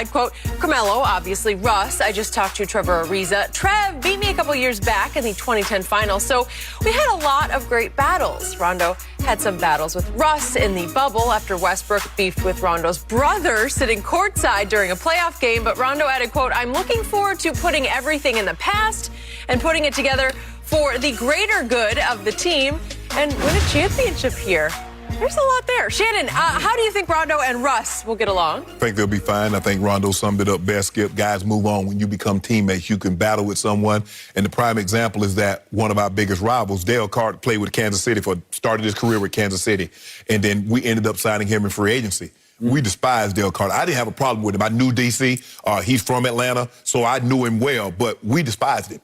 side. Quote, Carmelo, obviously, Russ. I just talked to Trevor Ariza. Trev beat me a couple years back in the 2010 finals, so we had a lot of great battles. Rondo had some battles with Russ in the bubble after Westbrook beefed with Rondo's brother sitting courtside during a playoff game. But Rondo added, quote, I'm looking forward to putting everything in the past and putting it together for the greater good of the team and win a championship here. There's a lot there. Shannon, how do you think Rondo and Russ will get along? I think they'll be fine. I think Rondo summed it up best, Skip. Guys move on. When you become teammates, you can battle with someone. And the prime example is that one of our biggest rivals, Dale Carter, played with Kansas City, started his career with Kansas City. And then we ended up signing him in free agency. We despised Dale Carter. I didn't have a problem with him. I knew D.C. He's from Atlanta, so I knew him well. But we despised him.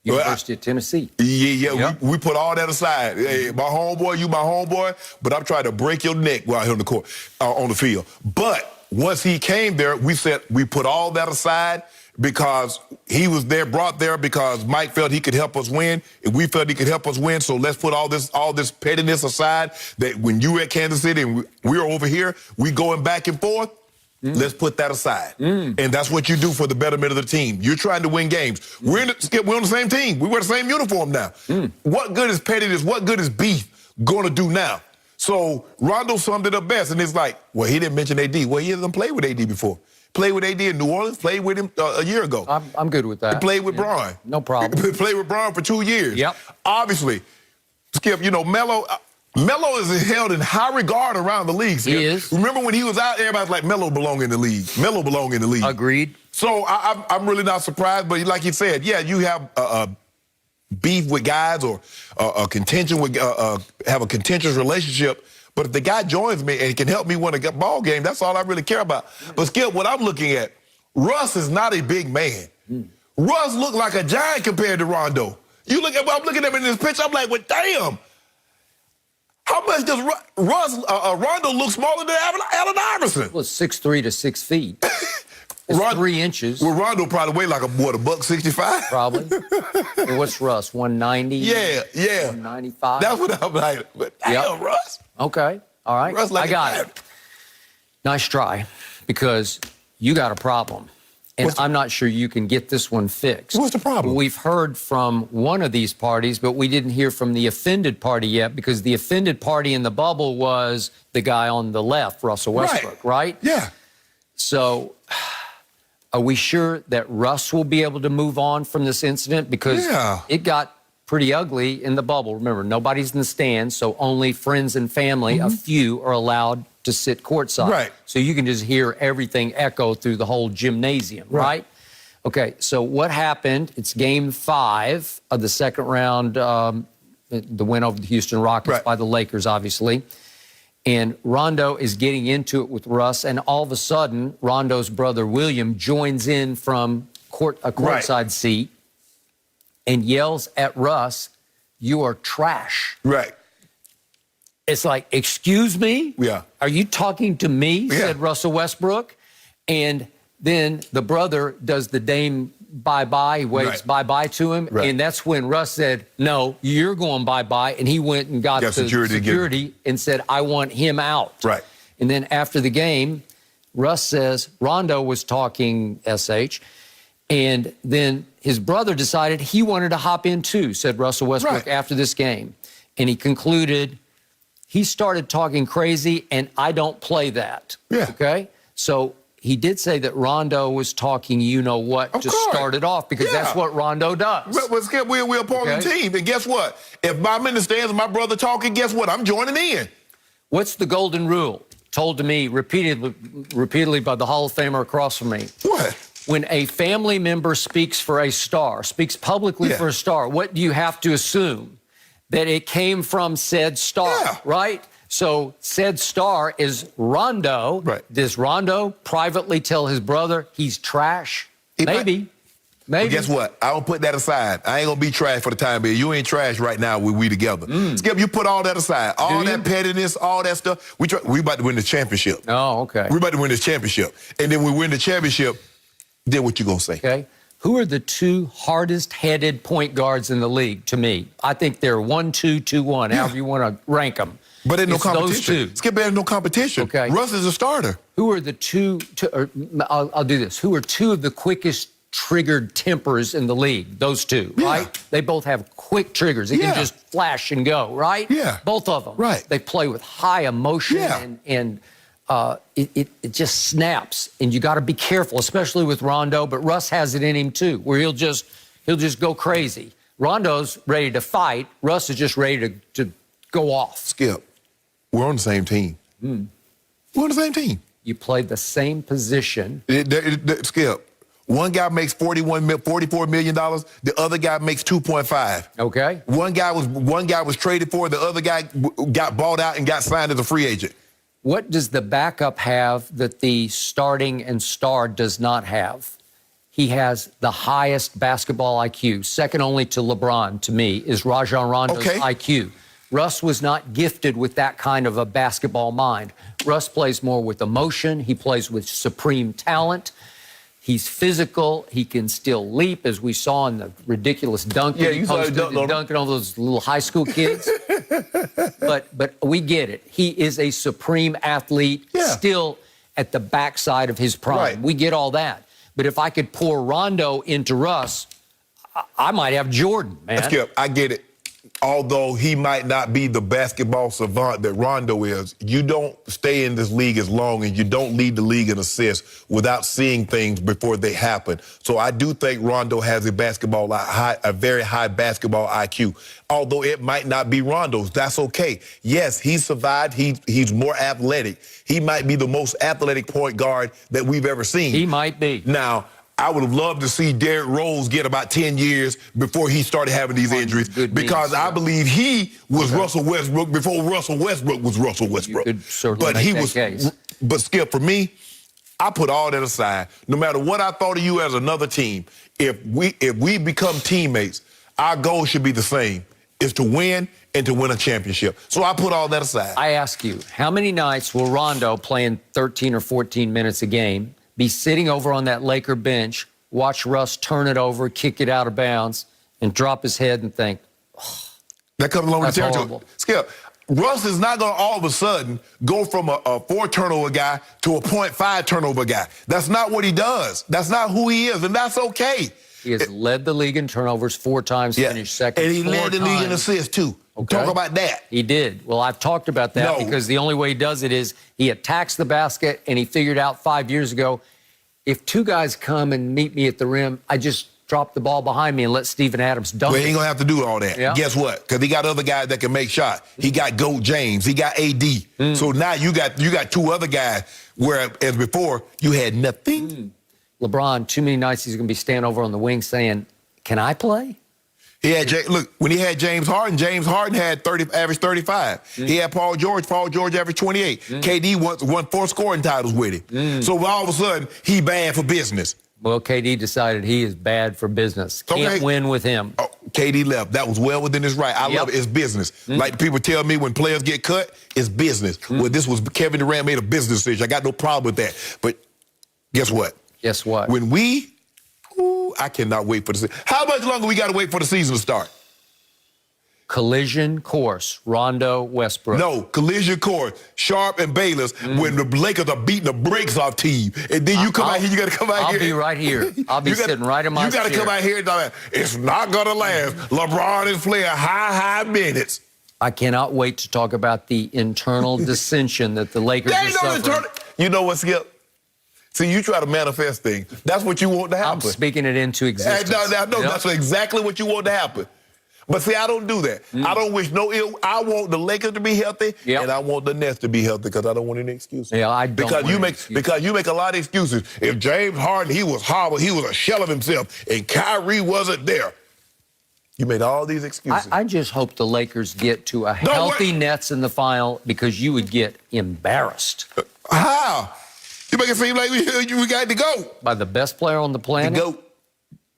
University of Tennessee. Yeah. Yep. We put all that aside. Hey, my homeboy, you my homeboy, but I'm trying to break your neck while here on the court, on the field. But once he came there, we said we put all that aside because he was there, brought there because Mike felt he could help us win, and we felt he could help us win. So let's put all this pettiness aside. That when you at Kansas City and we're over here, we going back and forth. Let's put that aside. And that's what you do for the betterment of the team. You're trying to win games. We're on the same team. We wear the same uniform now. What good is pettiness? What good is beef going to do now? So Rondo summed it up best. And it's like, well, he didn't mention AD. Well, he hasn't played with AD before. Played with AD in New Orleans. Played with him a year ago. I'm good with that. He played with Bron. No problem. He played with Bron for 2 years. Yep. Obviously, Skip, you know, Melo is held in high regard around the league. Skip. He is. Remember when he was out, everybody's like, Melo belong in the league. Melo belong in the league. Agreed. So I'm really not surprised, but like you said, yeah, you have beef with guys or a contention with have a contentious relationship. But if the guy joins me and can help me win a ball game, that's all I really care about. But Skip, what I'm looking at, Russ is not a big man. Russ looked like a giant compared to Rondo. I'm looking at him in this picture, I'm like, well, damn. How much does Rondo look smaller than Allen Iverson? Well, 6'3" to 6 feet. It's 3 inches. Well, Rondo probably weigh like $165? Probably. And what's Russ, 190? Yeah. 195? That's what I'm like. But damn, Russ. Okay, all right. Russ like I got it. Nice try, because you got a problem. And I'm not sure you can get this one fixed. What's the problem? We've heard from one of these parties, but we didn't hear from the offended party yet, because the offended party in the bubble was the guy on the left, Russell Westbrook, right? Yeah. So are we sure that Russ will be able to move on from this incident? Because it got pretty ugly in the bubble. Remember, nobody's in the stands, so only friends and family, a few, are allowed to sit courtside. Right. So you can just hear everything echo through the whole gymnasium, right? Okay, so what happened? It's game 5 of the second round, the win over the Houston Rockets by the Lakers, obviously. And Rondo is getting into it with Russ, and all of a sudden, Rondo's brother William joins in from a courtside seat and yells at Russ, "You are trash." Right. It's like, excuse me? Yeah. Are you talking to me? Said Russell Westbrook. And then the brother does the Dame bye-bye. He waves bye-bye to him. And that's when Russ said, no, you're going bye-bye. And he went and got the security and said, I want him out. Right. And then after the game, Russ says, Rondo was talking SH. And then his brother decided he wanted to hop in too, said Russell Westbrook after this game. And he concluded, he started talking crazy, and I don't play that. Yeah. Okay? So he did say that Rondo was talking you-know-what to start it off, because that's what Rondo does. But Skip, we're a part of the team. And guess what? If I'm in the stands and my brother talking, guess what? I'm joining in. What's the golden rule? Told to me repeatedly by the Hall of Famer across from me. What? When a family member speaks for a star, speaks publicly for a star, what do you have to assume? That it came from said star, right? So said star is Rondo. Right. Does Rondo privately tell his brother he's trash? Maybe. Well, guess what? I don't put that aside. I ain't gonna be trash for the time being. You ain't trash right now when we together. Skip, you put all that aside. All that pettiness, all that stuff. We about to win the championship. Oh, okay. We about to win this championship. And then we win the championship, then what you gonna say? Okay. Who are the 2 hardest-headed point guards in the league to me? I think they're 1, 2, 2, 1, however you want to rank them. But there's no It's competition. those two. Skip, there's no competition. Okay. Russ is a starter. Who are the I'll do this. Who are two of the quickest triggered tempers in the league? Those two, Yeah. right? They both have quick triggers. They Yeah. can just flash and go, right? Yeah. Both of them. Right. They play with high emotion Yeah. and it just snaps. And you got to be careful, especially with Rondo. But Russ has it in him too, where he'll just go crazy. Rondo's ready to fight. Russ is just ready to go off. Skip, we're on the same team. We're on the same team. You play the same position. Skip, one guy makes $44 million. The other guy makes 2.5. Okay. One guy was traded for. The other guy got bought out and got signed as a free agent. What does the backup have that the starting and star does not have? He has the highest basketball IQ, second only to LeBron, to me, is Rajon Rondo's IQ. Russ was not gifted with that kind of a basketball mind. Russ plays more with emotion. He plays with supreme talent. He's physical. He can still leap, as we saw in the ridiculous dunk that he posted, dunking all those little high school kids. but we get it. He is a supreme athlete, still at the backside of his prime. Right. We get all that. But if I could pour Rondo into Russ, I might have Jordan, man. Skip, I get it. Although he might not be the basketball savant that Rondo is, you don't stay in this league as long and you don't lead the league in assists without seeing things before they happen. So I do think Rondo has a very high basketball IQ. Although it might not be Rondo's, that's okay. Yes, he survived. He's more athletic. He might be the most athletic point guard that we've ever seen. He might be. Now, I would have loved to see Derrick Rose get about 10 years before he started having these injuries, because I believe he was Russell Westbrook before Russell Westbrook was Russell Westbrook. You could certainly make that case. But Skip, for me, I put all that aside. No matter what I thought of you as another team, if we become teammates, our goal should be the same, is to win and to win a championship. So I put all that aside. I ask you, how many nights will Rondo, playing 13 or 14 minutes a game, be sitting over on that Laker bench, watch Russ turn it over, kick it out of bounds, and drop his head and think, oh, that comes along with the territory. horrible. Skip, Russ is not going to all of a sudden go from a 4-turnover guy to a 0.5 turnover guy. That's not what he does. That's not who he is, and that's okay. He has led the league in turnovers 4 times, finished second. And he led the league in assists, too. Okay. Talk about that. He did. Well, I've talked about that because the only way he does it is he attacks the basket, and he figured out 5 years ago, if 2 guys come and meet me at the rim, I just drop the ball behind me and let Steven Adams dunk Well, it. he ain't going to have to do all that. Yeah. Guess what? Because he got other guys that can make shots. He got GOAT James. He got AD. So now you got 2 other guys, whereas before you had nothing. LeBron, too many nights he's going to be standing over on the wing saying, can I play? He had look, when he had James Harden had averaged 35. He had Paul George averaged 28. KD won 4 scoring titles with him. So all of a sudden, he bad for business. Well, KD decided he is bad for business. Can't win with him. Oh, KD left. That was well within his right. I love it. It's business. Like people tell me when players get cut, it's business. Well, this was Kevin Durant made a business decision. I got no problem with that. But guess what? Guess what? When I cannot wait for the season. How much longer we got to wait for the season to start? Collision course, Rondo, Westbrook. No, collision course, Sharp and Bayless, when the Lakers are beating the brakes off team. And then you come out here, you got to come out here. I'll be right here. I'll be sitting right in my chair. You got to come out here and talk about, it's not going to last. LeBron is playing high minutes. I cannot wait to talk about the internal dissension that the Lakers are suffering. You know what, Skip? See, you try to manifest things. That's what you want to happen. I'm speaking it into existence. No, that's exactly what you want to happen. But see, I don't do that. I don't wish no ill. I want the Lakers to be healthy, and I want the Nets to be healthy because I don't want any excuses. Yeah, I don't because you make a lot of excuses. If James Harden, he was horrible, he was a shell of himself, and Kyrie wasn't there. You made all these excuses. I just hope the Lakers get to a healthy Nets in the final because you would get embarrassed. How? You make it seem like we got to go. By the best player on the planet? The GOAT.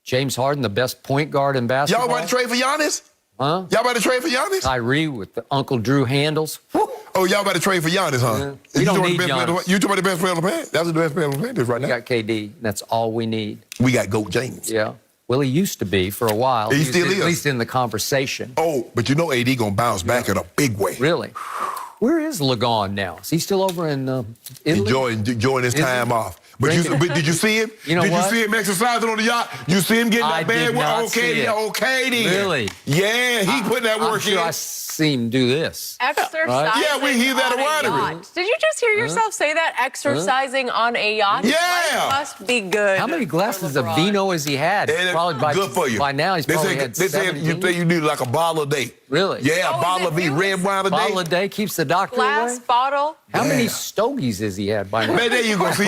James Harden, the best point guard in basketball. Y'all about to trade for Giannis? Huh? Y'all about to trade for Giannis? Kyrie with the Uncle Drew handles. Oh, y'all about to trade for Giannis, huh? Yeah. We don't need Giannis. You talking about the best player on the planet? That's the best player on the planet right now. We got KD. That's all we need. We got GOAT James. Yeah. Well, he used to be for a while. He still is. At least in the conversation. Oh, but you know AD going to bounce back in a big way. Really? Where is Lagon now? Is he still over in Italy? Enjoying his time off. But did you see him? You know did what? you see him exercising on the yacht? You see him getting that bad work? Okay, then. Really? Yeah, he put that work I'm sure in. I see him do this. Exercising Yeah, we hear that on a around yacht. Did you just hear yourself say that? Exercising on a yacht? Yeah. Life must be good. How many glasses of LeBron. vino has he had? Probably Good for you. By now, he's probably had They say 17. you need like a bottle a day. Really? Yeah, Oh, a bottle of is it red wine a day. Bottle a day keeps the doctor Glass away? bottle. How many stogies has he had by now? Man, there you go. See,